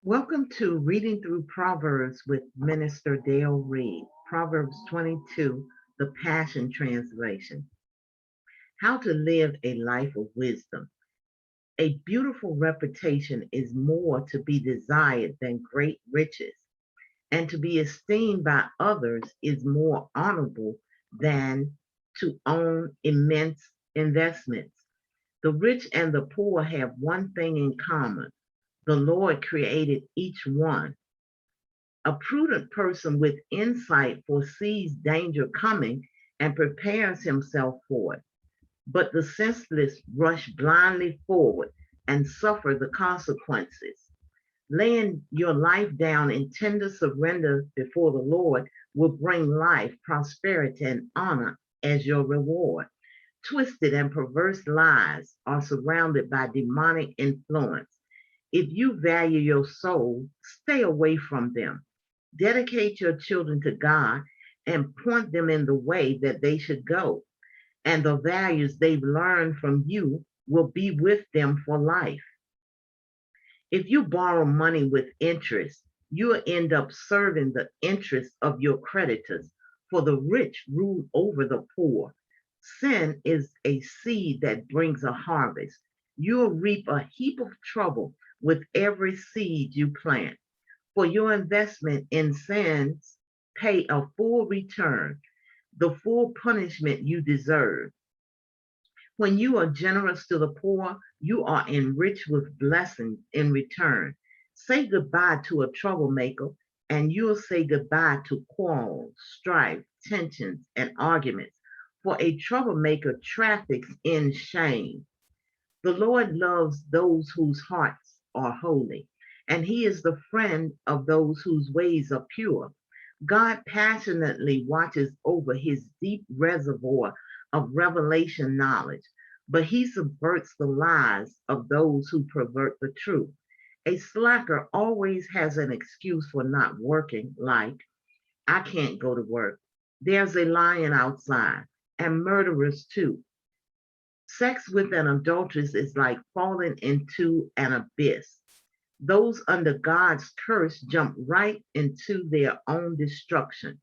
Welcome to Reading Through Proverbs with Minister Dale Reed. Proverbs 22, the Passion Translation. How to live a life of wisdom. A beautiful reputation is more to be desired than great riches, and to be esteemed by others is more honorable than to own immense investments. The rich and the poor have one thing in common. The Lord created each one. A prudent person with insight foresees danger coming and prepares himself for it. But the senseless rush blindly forward and suffer the consequences. Laying your life down in tender surrender before the Lord will bring life, prosperity, and honor as your reward. Twisted and perverse lies are surrounded by demonic influence. If you value your soul, stay away from them. Dedicate your children to God and point them in the way that they should go. And the values they've learned from you will be with them for life. If you borrow money with interest, you'll end up serving the interests of your creditors, for the rich rule over the poor. Sin is a seed that brings a harvest. You'll reap a heap of trouble with every seed you plant. For your investment in sins, pay a full return, the full punishment you deserve. When you are generous to the poor, you are enriched with blessings in return. Say goodbye to a troublemaker, and you'll say goodbye to quarrels, strife, tensions, and arguments. For a troublemaker traffics in shame. The Lord loves those whose hearts are holy, and He is the friend of those whose ways are pure. God passionately watches over His deep reservoir of revelation knowledge, but He subverts the lies of those who pervert the truth. A slacker always has an excuse for not working, like, I can't go to work. There's a lion outside, and murderers too. Sex with an adulteress is like falling into an abyss. Those under God's curse jump right into their own destruction.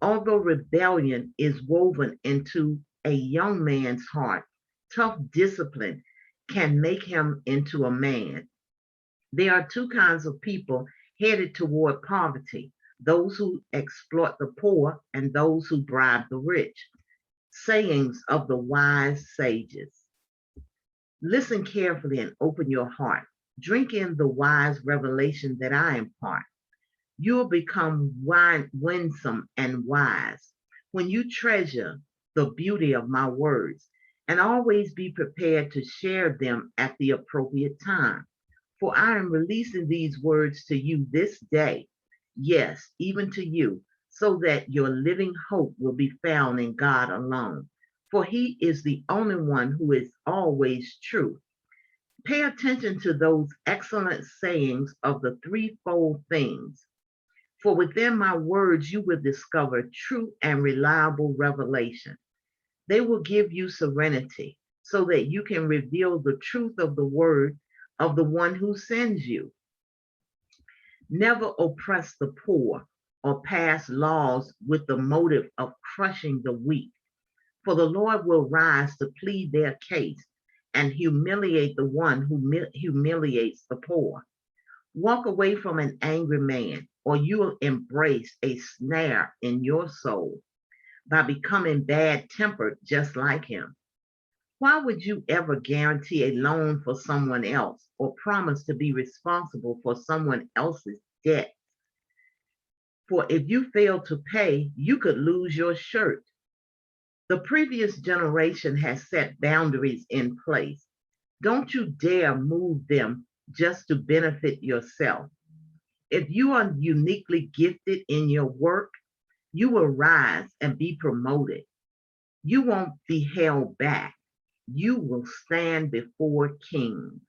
Although rebellion is woven into a young man's heart, tough discipline can make him into a man. There are two kinds of people headed toward poverty: those who exploit the poor and those who bribe the rich. Sayings of the wise sages. Listen carefully and open your heart. Drink in the wise revelation that I impart. You'll become winsome and wise when you treasure the beauty of my words, and always be prepared to share them at the appropriate time. For I am releasing these words to you this day, yes, even to you, so that your living hope will be found in God alone. For He is the only one who is always true. Pay attention to those excellent sayings of the threefold things, for within my words you will discover true and reliable revelation. They will give you serenity so that you can reveal the truth of the word of the one who sends you. Never oppress the poor or pass laws with the motive of crushing the weak, for the Lord will rise to plead their case and humiliate the one who humiliates the poor. Walk away from an angry man, or you will embrace a snare in your soul by becoming bad tempered just like him. Why would you ever guarantee a loan for someone else or promise to be responsible for someone else's debt? For if you fail to pay, you could lose your shirt. The previous generation has set boundaries in place. Don't you dare move them just to benefit yourself. If you are uniquely gifted in your work, you will rise and be promoted. You won't be held back. You will stand before kings.